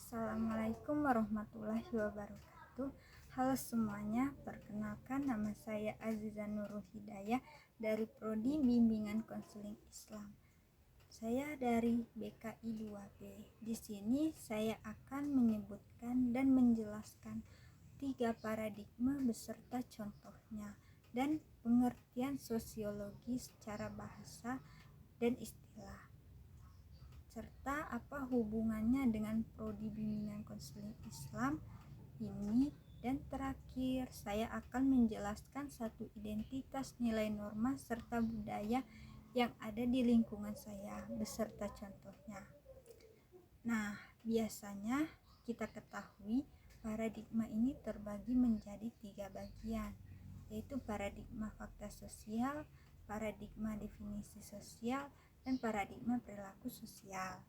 Assalamualaikum warahmatullahi wabarakatuh. Halo semuanya, perkenalkan nama saya Aziza Nurul Hidayah dari Prodi Bimbingan Konseling Islam. Saya dari BKI 2B. Di sini saya akan menyebutkan dan menjelaskan 3 paradigma beserta contohnya dan pengertian sosiologi secara bahasa dan istilah, serta apa hubungannya dengan Prodi Bimbingan Konseling Islam ini. Dan terakhir, saya akan menjelaskan satu identitas nilai norma serta budaya yang ada di lingkungan saya beserta contohnya. Nah, biasanya kita ketahui paradigma ini terbagi menjadi 3 bagian, yaitu paradigma fakta sosial, paradigma definisi sosial, dan paradigma perilaku sosial.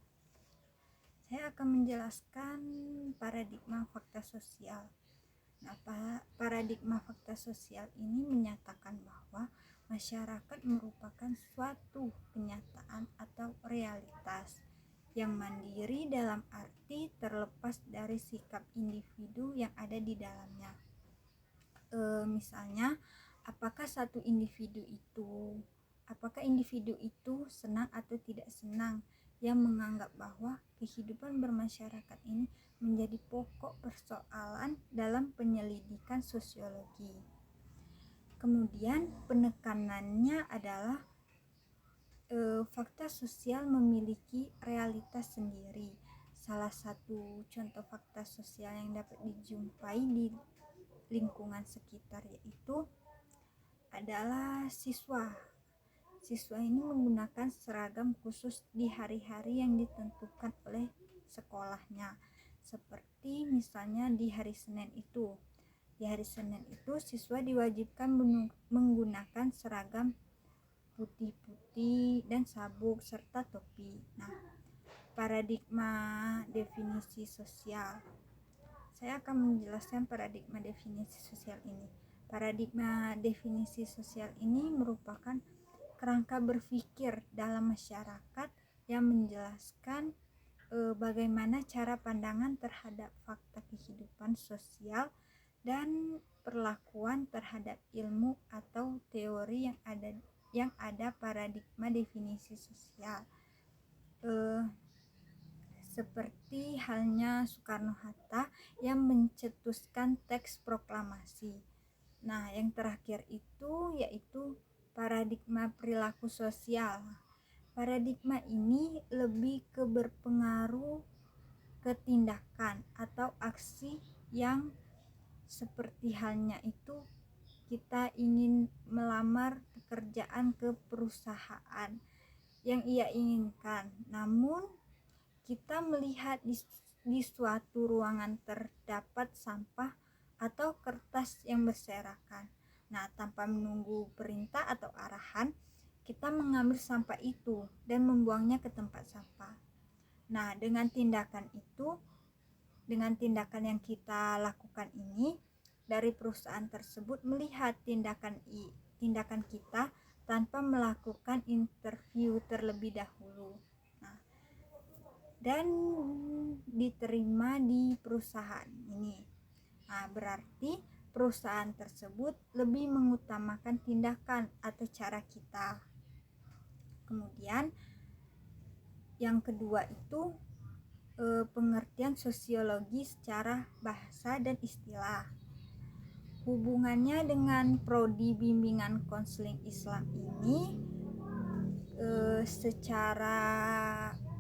Saya akan menjelaskan paradigma fakta sosial. Nah, paradigma fakta sosial ini menyatakan bahwa masyarakat merupakan suatu kenyataan atau realitas yang mandiri dalam arti terlepas dari sikap individu yang ada di dalamnya. Misalnya, apakah individu itu senang atau tidak senang, yang menganggap bahwa kehidupan bermasyarakat ini menjadi pokok persoalan dalam penyelidikan sosiologi. Kemudian penekanannya adalah fakta sosial memiliki realitas sendiri. Salah satu contoh fakta sosial yang dapat dijumpai di lingkungan sekitar yaitu adalah siswa. Siswa ini menggunakan seragam khusus di hari-hari yang ditentukan oleh sekolahnya. Seperti misalnya di hari Senin itu. Di hari Senin itu siswa diwajibkan menggunakan seragam putih-putih dan sabuk serta topi. Nah, paradigma definisi sosial. Saya akan menjelaskan paradigma definisi sosial ini. Paradigma definisi sosial ini merupakan kerangka berpikir dalam masyarakat yang menjelaskan bagaimana cara pandangan terhadap fakta kehidupan sosial dan perlakuan terhadap ilmu atau teori yang ada paradigma definisi sosial. Seperti halnya Soekarno-Hatta yang mencetuskan teks proklamasi. Nah, yang terakhir itu yaitu paradigma perilaku sosial. Paradigma ini lebih ke berpengaruh ke tindakan atau aksi yang seperti halnya itu kita ingin melamar pekerjaan ke perusahaan yang ia inginkan, namun kita melihat di suatu ruangan terdapat sampah atau kertas yang berserakan. Nah, tanpa menunggu perintah atau arahan, kita mengambil sampah itu dan membuangnya ke tempat sampah. Nah, dengan tindakan yang kita lakukan ini, dari perusahaan tersebut melihat tindakan kita tanpa melakukan interview terlebih dahulu. Nah, dan diterima di perusahaan ini. Nah, berarti perusahaan tersebut lebih mengutamakan tindakan atau cara kita. Kemudian yang kedua itu pengertian sosiologi secara bahasa dan istilah. Hubungannya dengan Prodi Bimbingan Konseling Islam ini secara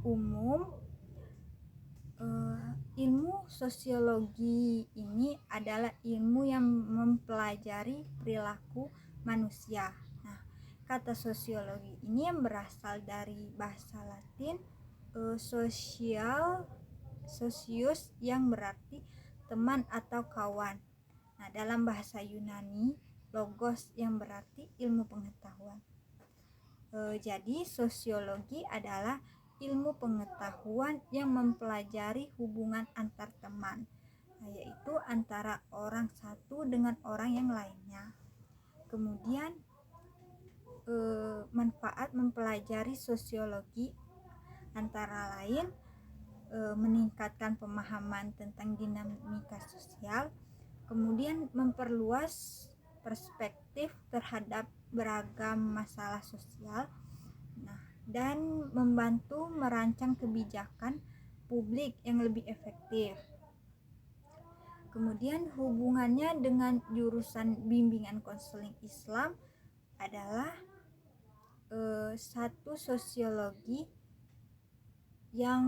umum ilmu sosiologi ini adalah ilmu yang mempelajari perilaku manusia. Nah, kata sosiologi ini yang berasal dari bahasa Latin socius yang berarti teman atau kawan. Nah, dalam bahasa Yunani logos yang berarti ilmu pengetahuan. Jadi sosiologi adalah ilmu pengetahuan yang mempelajari hubungan antar teman, yaitu antara orang satu dengan orang yang lainnya. Kemudian manfaat mempelajari sosiologi antara lain meningkatkan pemahaman tentang dinamika sosial, kemudian memperluas perspektif terhadap beragam masalah sosial, dan membantu merancang kebijakan publik yang lebih efektif. Kemudian hubungannya dengan jurusan bimbingan konseling Islam adalah satu sosiologi yang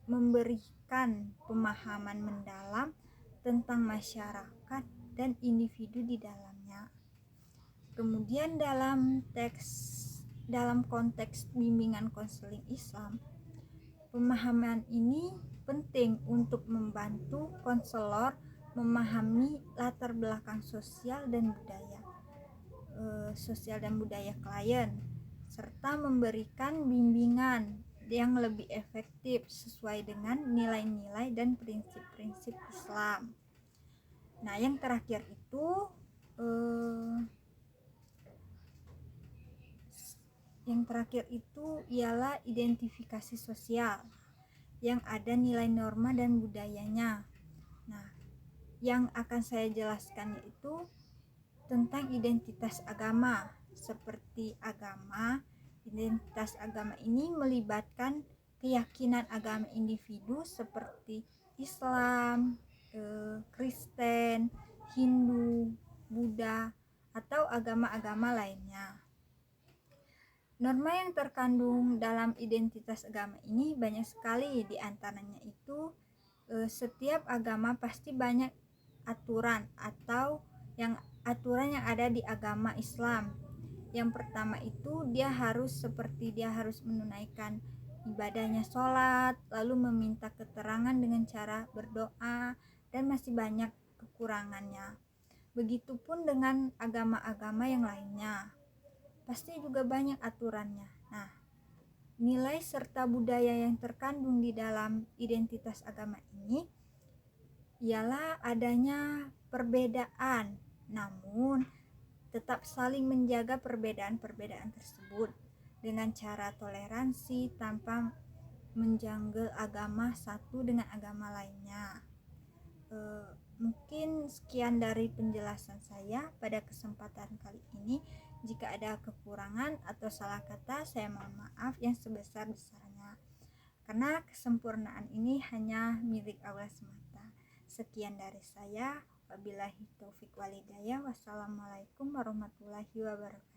memberikan pemahaman mendalam tentang masyarakat dan individu di dalamnya. Kemudian dalam konteks bimbingan konseling Islam, pemahaman ini penting untuk membantu konselor memahami latar belakang sosial dan budaya klien, serta memberikan bimbingan yang lebih efektif sesuai dengan nilai-nilai dan prinsip-prinsip Islam. Nah, yang terakhir itu ialah identifikasi sosial yang ada nilai norma dan budayanya. Nah, yang akan saya jelaskan yaitu tentang identitas agama. Seperti identitas agama ini melibatkan keyakinan agama individu seperti Islam, Kristen, Hindu, Buddha, atau agama-agama lainnya. Norma yang terkandung dalam identitas agama ini banyak sekali, di antaranya itu setiap agama pasti banyak aturan yang ada di agama Islam. Yang pertama itu dia harus menunaikan ibadahnya sholat, lalu meminta keterangan dengan cara berdoa, dan masih banyak kekurangannya. Begitupun dengan agama-agama yang lainnya, pasti juga banyak aturannya. Nah, nilai serta budaya yang terkandung di dalam identitas agama ini ialah adanya perbedaan, namun tetap saling menjaga perbedaan-perbedaan tersebut dengan cara toleransi tanpa menjanggal agama satu dengan agama lainnya. Mungkin sekian dari penjelasan saya pada kesempatan kali ini. Jika ada kekurangan atau salah kata, saya mohon maaf yang sebesar-besarnya, karena kesempurnaan ini hanya milik Allah semata. Sekian dari saya. Wabillahi taufik walhidayah. Wassalamualaikum warahmatullahi wabarakatuh.